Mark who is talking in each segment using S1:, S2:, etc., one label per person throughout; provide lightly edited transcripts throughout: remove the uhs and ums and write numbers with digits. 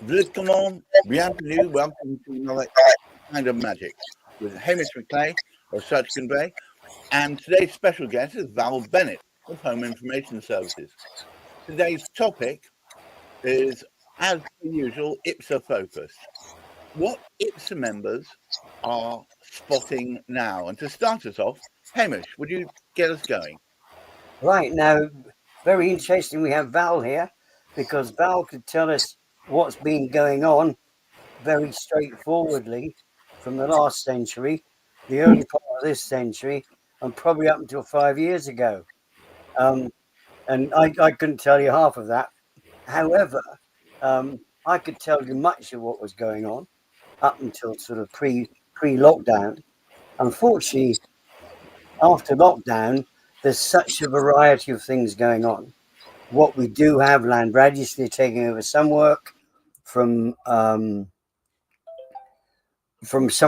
S1: Willkommen, bienvenue, welcome to another kind of magic with Hamish McClay of Search Convey, and today's special guest is Val Bennett of Home Information Services. Today's topic is, as per usual, IPSA focused. What IPSA members are spotting now? And to start us off, Hamish, would you get us going?
S2: Right, now, very interesting we have Val here, because Val could tell us what's been going on very straightforwardly from the last century, the early part of this century, and probably up until 5 years ago. And I couldn't tell you half of that. However, I could tell you much of what was going on up until sort of pre-lockdown. Unfortunately, after lockdown, there's such a variety of things going on. What we do have, Land Registry taking over some work from some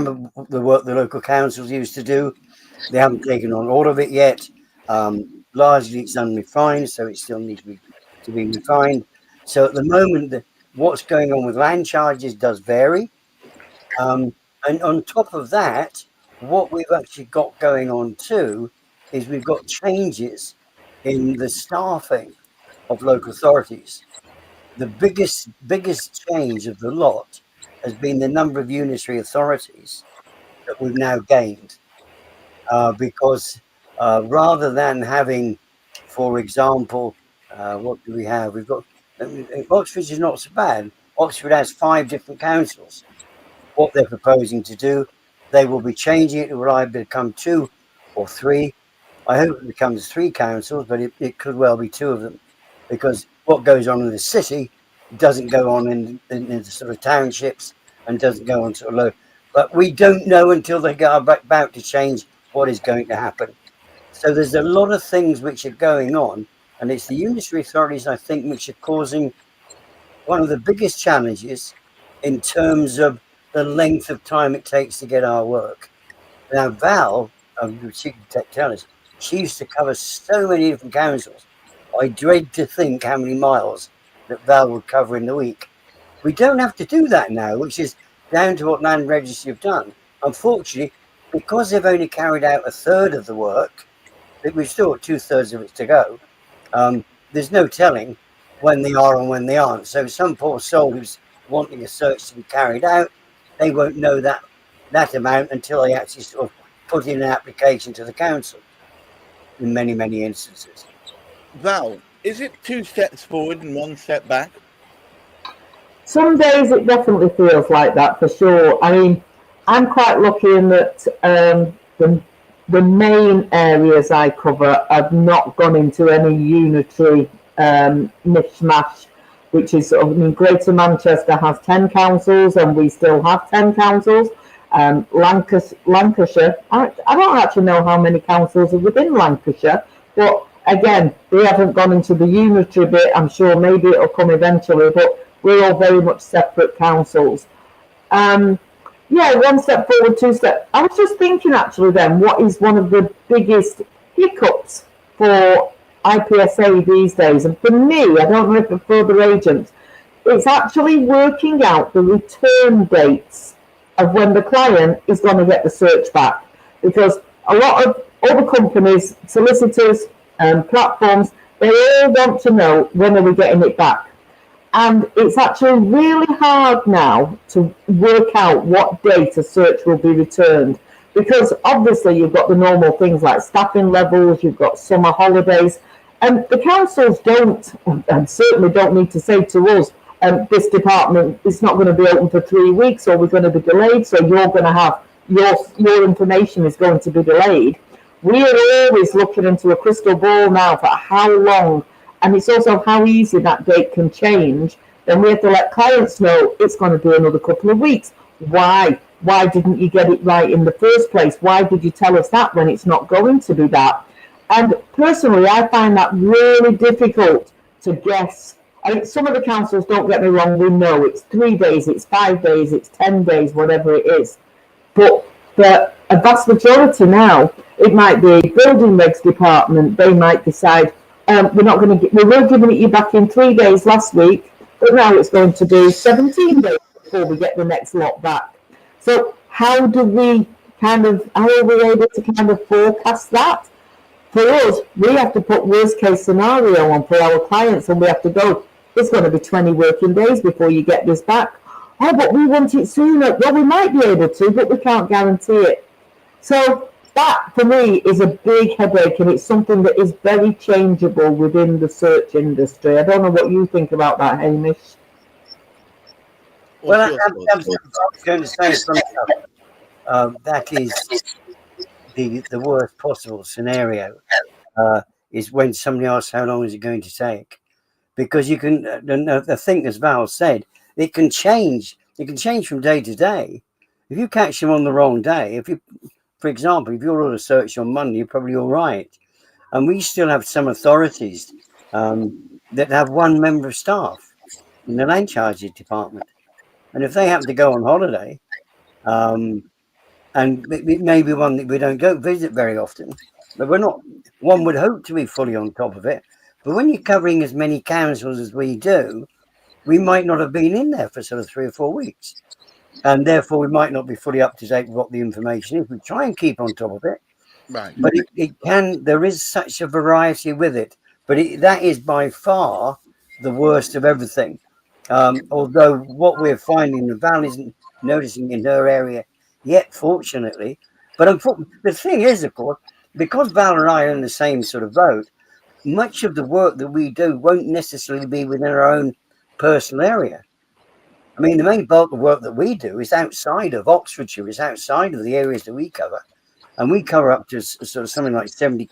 S2: of the work the local councils used to do. They haven't taken on all of it yet. Largely it's unrefined, so it still needs to be refined. So at the moment, what's going on with land charges does vary. And on top of that, what we've actually got going on too is we've got changes in the staffing of local authorities. The biggest change of the lot has been the number of unitary authorities that we've now gained, because rather than having, for example, what do we have? We've got Oxford is not so bad. Oxford has 5 different councils. What they're proposing to do, they will be changing it. It will either become 2 or 3. I hope it becomes 3 councils, but it could well be 2 of them, because what goes on in the city doesn't go on in the sort of townships and doesn't go on sort of low. But we don't know until they are about to change what is going to happen. So there's a lot of things which are going on, and it's the unitary authorities, I think, which are causing one of the biggest challenges in terms of the length of time it takes to get our work. Now, Val, she can tell us, she used to cover so many different councils. I dread to think how many miles that Val would cover in the week. We don't have to do that now, which is down to what Land Registry have done. Unfortunately, because they've only carried out 1/3 of the work, we've still got 2/3 of it to go. There's no telling when they are and when they aren't. So some poor soul who's wanting a search to be carried out, they won't know that amount until they actually sort of put in an application to the council in many, many instances.
S1: Val, is it 2 steps forward and 1 step back?
S3: Some days it definitely feels like that, for sure. I mean, I'm quite lucky in that the main areas I cover have not gone into any unitary mishmash, which is sort of, I mean, Greater Manchester has 10 councils and we still have 10 councils. Lancashire, I don't actually know how many councils are within Lancashire, but again, they haven't gone into the unitary bit. I'm sure maybe it'll come eventually, but we're all very much separate councils. Yeah, 1 step forward, 2 steps. I was just thinking actually then, what is one of the biggest hiccups for IPSA these days? And for me, I don't know if for other agents, it's actually working out the return dates of when the client is going to get the search back. Because a lot of other companies, solicitors, platforms, they all want to know when are we getting it back. And it's actually really hard now to work out what date a search will be returned, because obviously you've got the normal things like staffing levels, you've got summer holidays, and the councils don't, and certainly don't need to say to us, this department is not going to be open for 3 weeks, or we're going to be delayed, so you're going to have, your information is going to be delayed. We are always looking into a crystal ball now for how long, and it's also how easy that date can change. Then we have to let clients know it's going to be another couple of weeks. Why? Why didn't you get it right in the first place? Why did you tell us that when it's not going to be that? And personally, I find that really difficult to guess. I mean, some of the councils, don't get me wrong, we know it's 3 days, it's 5 days, it's 10 days, whatever it is. But for a vast majority now, it might be building regs department, they might decide, we were giving it you back in 3 days last week, but now it's going to be 17 days before we get the next lot back. So how are we able to kind of forecast that? For us, we have to put worst case scenario on for our clients, and we have to go, it's going to be 20 working days before you get this back. Oh, but we want it sooner. Well, we might be able to, but we can't guarantee it. So that, for me, is a big headache, and it's something that is very changeable within the search industry. I don't know what you think about that, Hamish.
S2: Well, I'm going to say something. That is the worst possible scenario. Is when somebody asks how long is it going to take, because you can. The thing, as Val said, it can change. It can change from day to day. If you catch them on the wrong day, for example, if you're on a search on Monday, you're probably all right. And we still have some authorities that have one member of staff in the land charges department. And if they happen to go on holiday, and it may be one that we don't go visit very often, but we're not, one would hope to be fully on top of it. But when you're covering as many councils as we do, we might not have been in there for sort of 3 or 4 weeks. And therefore, we might not be fully up to date with what the information is. We try and keep on top of it.
S1: Right.
S2: But there is such a variety with it. But that is by far the worst of everything. Although what we're finding, the Val isn't noticing in her area yet, fortunately. But the thing is, of course, because Val and I are in the same sort of boat, much of the work that we do won't necessarily be within our own personal area. I mean, the main bulk of work that we do is outside of Oxfordshire, is outside of the areas that we cover. And we cover up to sort of something like 70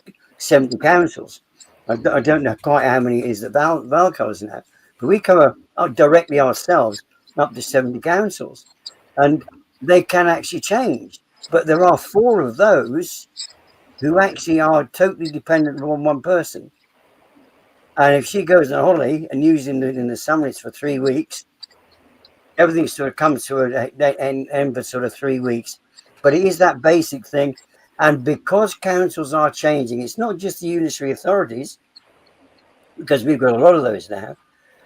S2: councils. I don't know quite how many it is that Val covers now, but we cover directly ourselves up to 70 councils. And they can actually change. But there are 4 of those who actually are totally dependent on one person. And if she goes on holiday and using it in the summer, it's for 3 weeks, everything sort of comes to an end for sort of 3 weeks. But it is that basic thing. And because councils are changing, it's not just the unitary authorities, because we've got a lot of those now,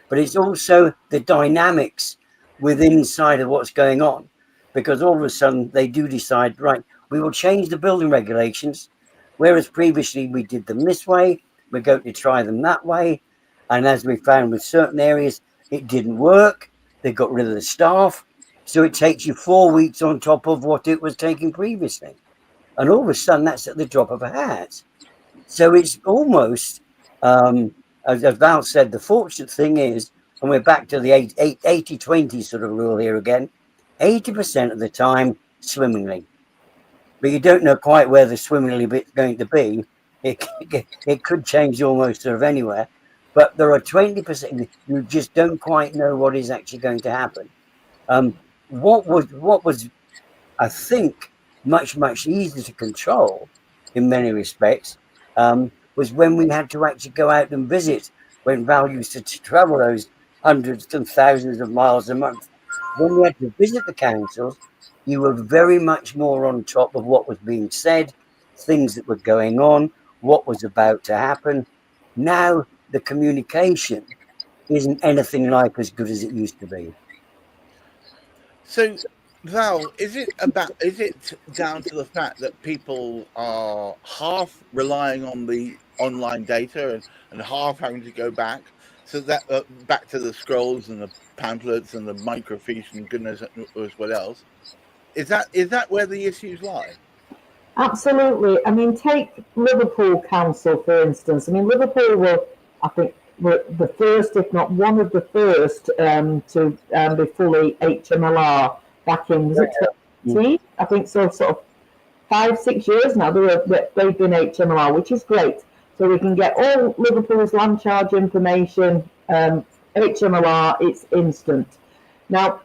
S2: but it's also the dynamics within inside of what's going on. Because all of a sudden they do decide, right, we will change the building regulations, whereas previously we did them this way, we're going to try them that way. And as we found with certain areas, it didn't work. They got rid of the staff. So it takes you 4 weeks on top of what it was taking previously. And all of a sudden, that's at the drop of a hat. So it's almost, as Val said, the fortunate thing is, and we're back to the 80-20 sort of rule here again, 80% of the time swimmingly. But you don't know quite where the swimmingly bit's going to be. It could change almost sort of anywhere. But there are 20% you just don't quite know what is actually going to happen. What was, I think, much easier to control in many respects was when we had to actually go out and visit, when Val used to travel those hundreds and thousands of miles a month. When we had to visit the councils, you were very much more on top of what was being said, things that were going on, what was about to happen. Now the communication isn't anything like as good as it used to be.
S1: So, Val, is it down to the fact that people are half relying on the online data and half having to go back, so that back to the scrolls and the pamphlets and the microfiche and goodness knows what else? Is that where the issues lie?
S3: Absolutely. I mean, take Liverpool Council, for instance. I mean, Liverpool were the first, if not one of the first, to be fully HMLR back in, was it 2018? I think so, sort of 5-6 years now they've been HMLR, which is great. So we can get all Liverpool's land charge information, HMLR, it's instant. Now,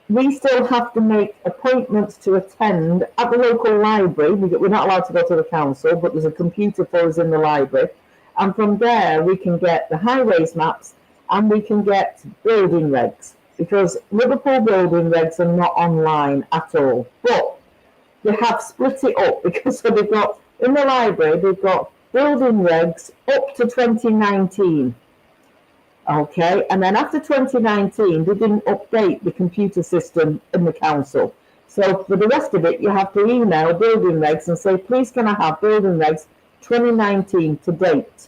S3: we still have to make appointments to attend at the local library. We're not allowed to go to the council, but there's a computer for us in the library. And from there, we can get the highways maps and we can get building regs, because Liverpool building regs are not online at all. But they have split it up, because so they've got, in the library, they've got building regs up to 2019. Okay, and then after 2019, they didn't update the computer system in the council. So for the rest of it, you have to email building regs and say, please can I have building regs 2019 to date.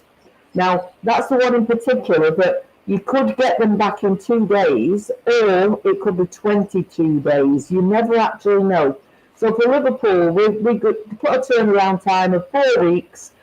S3: Now, that's the one in particular that you could get them back in 2 days, or it could be 22 days. You never actually know. So for Liverpool, we could put a turnaround time of 4 weeks,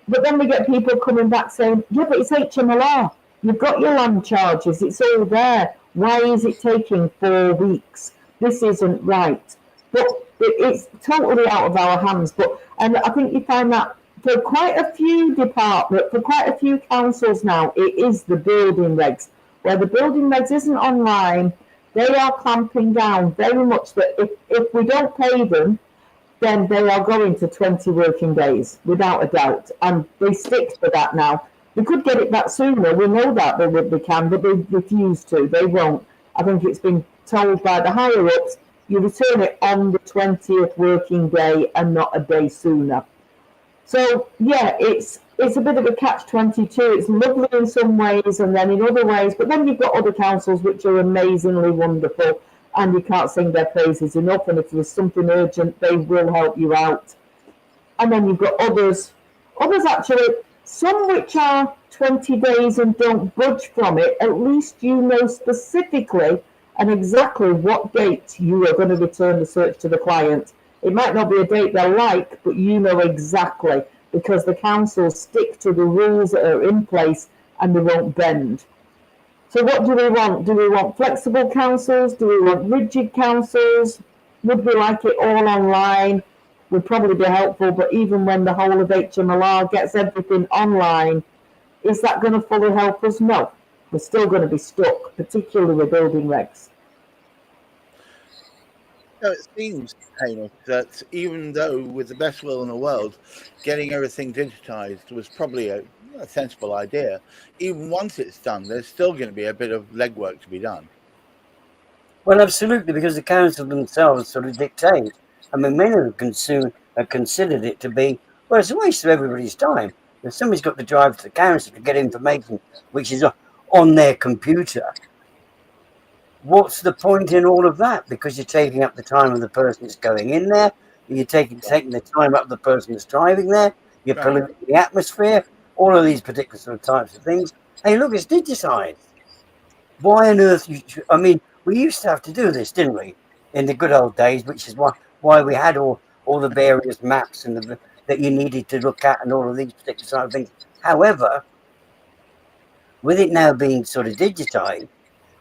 S3: but then we get people coming back saying, yeah, but it's HMLR. You've got your land charges. It's all there. Why is it taking 4 weeks? This isn't right. But it's totally out of our hands. And I think you find that for quite a few departments, for quite a few councils now, it is the building regs. Where the building regs isn't online, they are clamping down very much that if we don't pay them, then they are going to 20 working days, without a doubt. And they stick to that now. They could get it back sooner. We know that they can, but they refuse to. They won't. I think it's been told by the higher ups, you return it on the 20th working day and not a day sooner. So yeah, it's a bit of a catch-22. It's lovely in some ways and then in other ways, but then you've got other councils which are amazingly wonderful and you can't sing their praises enough, and if there's something urgent, they will help you out. And then you've got others actually, some which are 20 days and don't budge from it. At least you know specifically and exactly what date you are going to return the search to the client. It might not be a date they like, but you know exactly, because the councils stick to the rules that are in place and they won't bend. So what do we want? Do we want flexible councils? Do we want rigid councils? Would we like it all online? Would probably be helpful, but even when the whole of HMLR gets everything online, is that going to fully help us? No. We're still going to be stuck, particularly with building regs.
S1: So it seems, Hamish, that even though with the best will in the world, getting everything digitised was probably a sensible idea, even once it's done, there's still going to be a bit of legwork to be done.
S2: Well, absolutely, because the council themselves sort of dictate. I mean, many have considered it to be, well, it's a waste of everybody's time. If somebody's got to drive to the council to get information which is on their computer, what's the point in all of that? Because you're taking up the time of the person that's going in there, you're taking the time up of the person that's driving there, you're polluting the atmosphere, all of these particular sort of types of things. Hey, look, it's digitised. Why on earth? I mean, we used to have to do this, didn't we, in the good old days, which is why we had all the various maps and that you needed to look at and all of these particular sort of things. However, with it now being sort of digitised,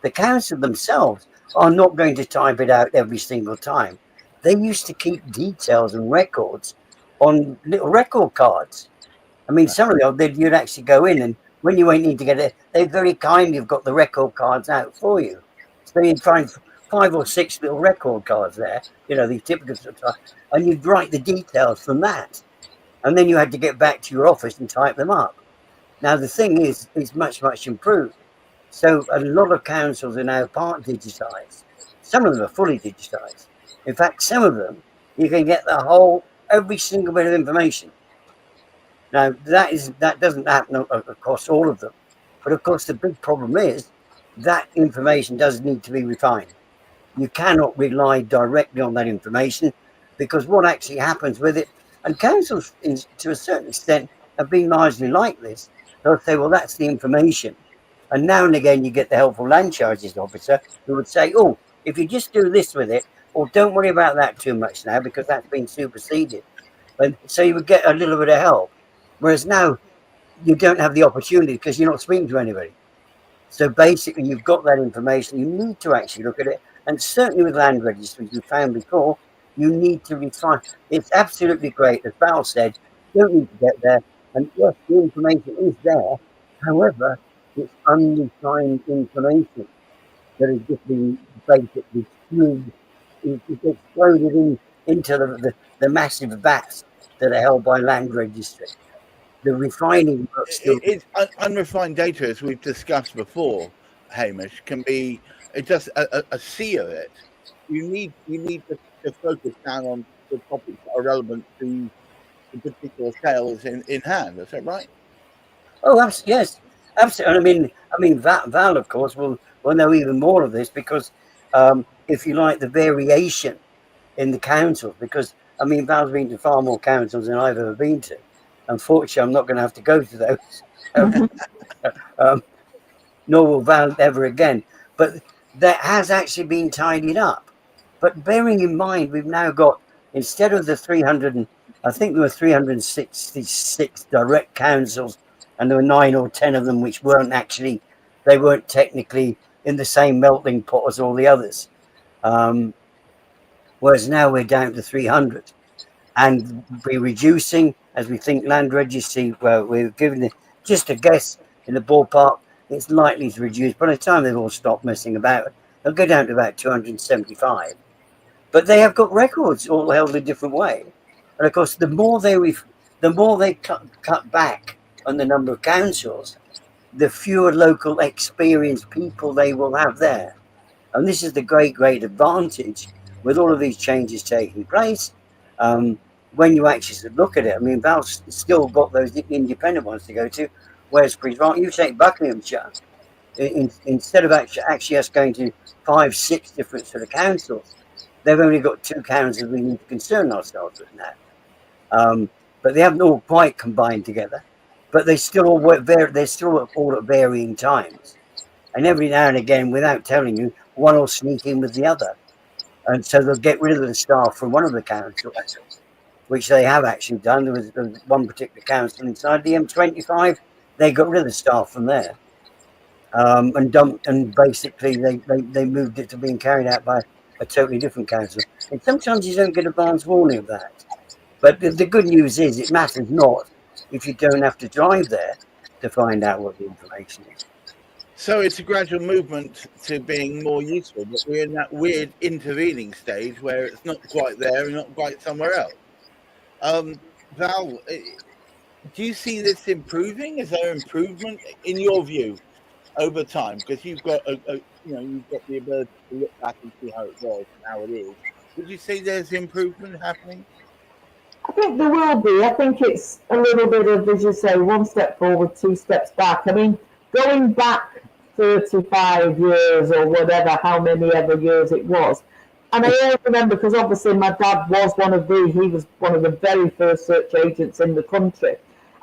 S2: the council themselves are not going to type it out every single time. They used to keep details and records on little record cards. I mean, some of them, you'd actually go in, and when you need to get it, they very kindly have got the record cards out for you. So you'd find 5 or 6 little record cards there, the typical sort of, and you'd write the details from that. And then you had to get back to your office and type them up. Now, the thing is, it's much, much improved. So a lot of councils are now part digitised. Some of them are fully digitised. In fact, some of them, you can get every single bit of information. Now, that doesn't happen across all of them. But of course, the big problem is that information does need to be refined. You cannot rely directly on that information, because what actually happens with it, and councils, to a certain extent, have been largely like this. They'll say, well, that's the information. And now and again, you get the helpful land charges officer who would say, oh, if you just do this with it, or don't worry about that too much now, because that's been superseded. And so you would get a little bit of help. Whereas now, you don't have the opportunity because you're not speaking to anybody. So basically, you've got that information. You need to actually look at it. And certainly with land registries, we found before, you need to refine. It's absolutely great. As Val said, you don't need to get there. And yes, the information is there. However, it's unrefined information that has just been basically skewed. It's exploded into the massive vats that are held by land registry. The refining
S1: it's unrefined data, as we've discussed before, Hamish, can be just a sea of it. You need to focus down on the topics that are relevant to the particular sales in hand. Is that right?
S2: Oh, yes. Absolutely. I mean, Val, of course, will know even more of this because, if you like, the variation in the councils. Because I mean, Val's been to far more councils than I've ever been to. Unfortunately, I'm not going to have to go to those, um, nor will Val ever again. But that has actually been tidied up. But bearing in mind, we've now got, instead of the 300, I think there were 366 direct councils, and there were 9 or 10 of them which they weren't technically in the same melting pot as all the others. Whereas now we're down to 300, and we're reducing as we think land registry. Well, we're giving it just a guess in the ballpark. It's likely to reduce by the time they've all stopped messing about. They'll go down to about 275. But they have got records all held a different way, and of course, the more they cut back on the number of councils, the fewer local experienced people they will have there. And this is the great advantage with all of these changes taking place. When you actually look at it, I mean, Val's still got those independent ones to go to. Whereas, for example, you take Buckinghamshire, instead of actually us going to 5, 6 different sort of councils, they've only got 2 councils we need to concern ourselves with now. But they haven't all quite combined together. But they still all work they're still all at varying times. And every now and again, without telling you, one will sneak in with the other. And so they'll get rid of the staff from one of the councils, which they have actually done. There was one particular council inside the M25. They got rid of the staff from there, and basically they moved it to being carried out by a totally different council. And sometimes you don't get advance warning of that. But the good news is it matters not if you don't have to drive there to find out what the information is.
S1: So it's a gradual movement to being more useful, but we're in that weird intervening stage where it's not quite there and not quite somewhere else. Val, do you see this improving? Is there improvement in your view over time? Because you've got you've got the ability to look back and see how it was and how it is. Would you say there's improvement happening?
S3: I think there will be. I think it's a little bit of, as you say, 1 step forward, 2 steps back. I mean, going back 35 years or whatever, how many ever years it was. And I always remember, because obviously my dad was he was one of the very first search agents in the country.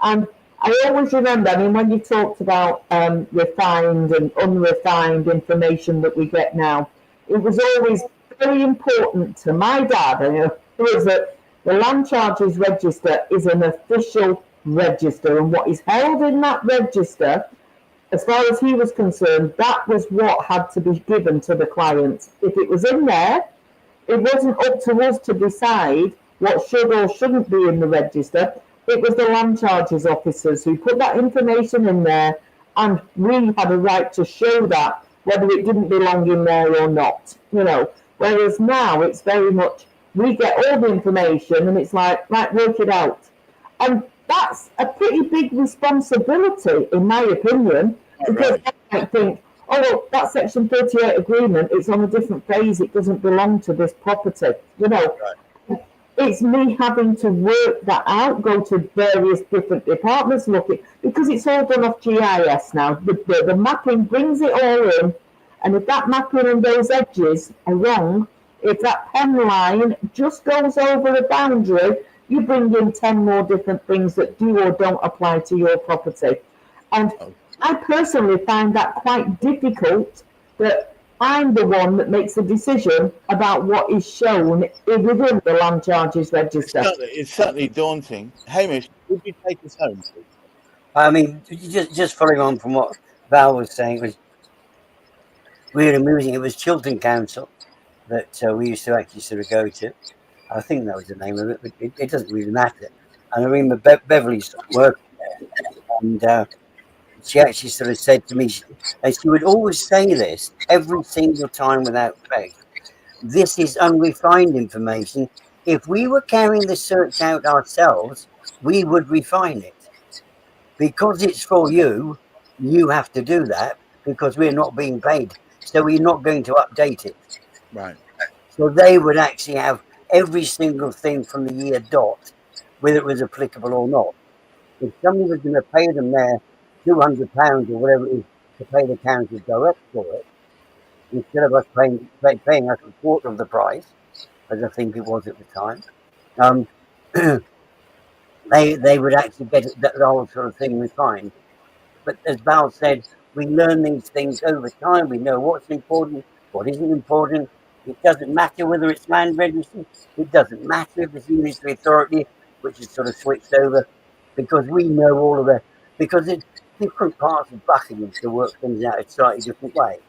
S3: And I always remember, I mean, when you talked about refined and unrefined information that we get now, it was always very important to my dad, was that the Land Charges Register is an official register, and what is held in that register, as far as he was concerned, that was what had to be given to the clients. If it was in there, it wasn't up to us to decide what should or shouldn't be in the register. It was the land charges officers who put that information in there, and we had a right to show that, whether it didn't belong in there or not. Whereas now it's very much, we get all the information and it's like, right, work it out. And that's a pretty big responsibility, in my opinion, because I might think, oh, well, that Section 38 agreement, it's on a different phase, it doesn't belong to this property. It's me having to work that out, go to various different departments, look at, because it's all done off GIS now. The mapping brings it all in, and if that mapping and those edges are wrong, if that pen line just goes over a boundary, you bring in 10 more different things that do or don't apply to your property. And I personally find that quite difficult, that I'm the one that makes the decision about what is shown within the Land Charges Register.
S1: It's certainly daunting. Hamish, would you take us home, please?
S2: I mean, just following on from what Val was saying, was weird and amusing. It was Chiltern Council that we used to actually sort of go to. I think that was the name of it, but it doesn't really matter. And I remember Beverly working there, and she actually sort of said to me, and she would always say this every single time without fail, this is unrefined information. If we were carrying the search out ourselves, we would refine it. Because it's for you, you have to do that, because we're not being paid. So we're not going to update it.
S1: Right.
S2: So they would actually have every single thing from the year dot, whether it was applicable or not. If somebody was going to pay them their £200 or whatever it is to pay the council direct for it, instead of us paying us a quarter of the price, as I think it was at the time, um, they would actually get the whole sort of thing refined. But as Val said, we learn these things over time. We know what's important, what isn't important. It doesn't matter whether it's land registry. It doesn't matter if it's unitary authority, which is sort of switched over, because we know all of it. Because it's different parts of Buckingham to work things out a slightly different way.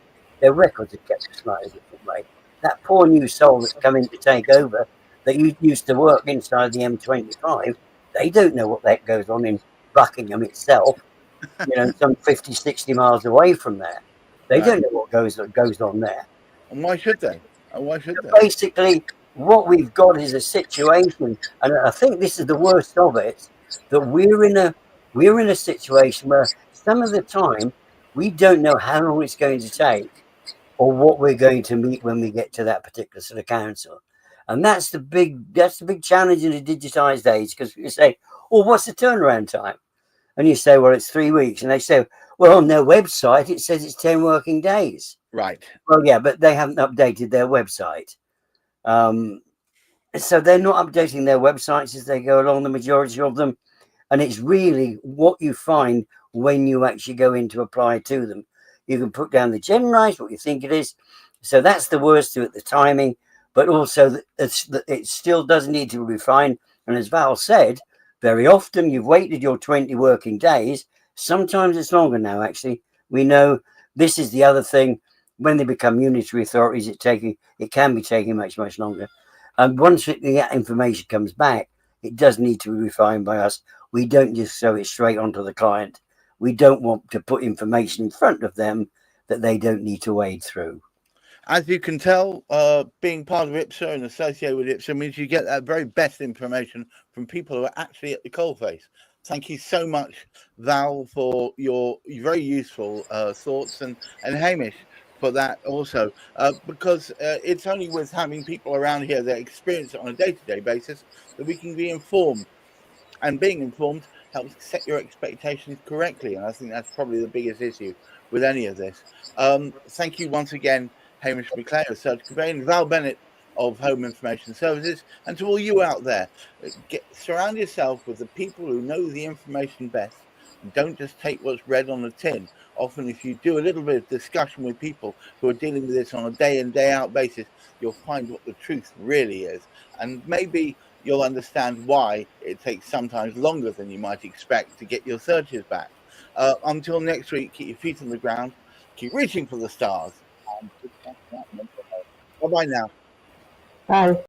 S2: Their records are kept a slightly different way. That poor new soul that's come in to take over, that used to work inside the M25, they don't know what the heck goes on in Buckingham itself, some 50, 60 miles away from there. They
S1: Right.
S2: don't know what goes on there.
S1: And why should they? And why should they?
S2: Basically, what we've got is a situation, and I think this is the worst of it, that we're in a situation where some of the time we don't know how long it's going to take or what we're going to meet when we get to that particular sort of council. And that's the big challenge in a digitized age, because you say, oh, what's the turnaround time? And you say, well, it's 3 weeks. And they say, well, on their website, it says it's 10 working days.
S1: Right.
S2: Well, yeah, but they haven't updated their website. So they're not updating their websites as they go along, the majority of them. And it's really what you find when you actually go in to apply to them. You can put down the generalized, what you think it is. So that's the worst to it, the timing. But also, it still does need to be refined. And as Val said, very often you've waited your 20 working days. Sometimes it's longer now, actually. We know this is the other thing. When they become unitary authorities, it can be taking much, much longer. And once the information comes back, it does need to be refined by us. We don't just throw it straight onto the client. We don't want to put information in front of them that they don't need to wade through.
S1: As you can tell, being part of IPSA and associated with IPSA means you get that very best information from people who are actually at the coalface. Thank you so much, Val, for your very useful thoughts, and Hamish for that also, because it's only with having people around here that experience it on a day-to-day basis that we can be informed. And being informed helps set your expectations correctly. And I think that's probably the biggest issue with any of this. Thank you once again, Hamish McClay of Search Campaign, Val Bennett of Home Information Services, and to all you out there, surround yourself with the people who know the information best. And don't just take what's read on the tin. Often, if you do a little bit of discussion with people who are dealing with this on a day in, day out basis, you'll find what the truth really is. And maybe you'll understand why it takes sometimes longer than you might expect to get your searches back. Until next week, keep your feet on the ground, keep reaching for the stars. Bye-bye now.
S3: Bye.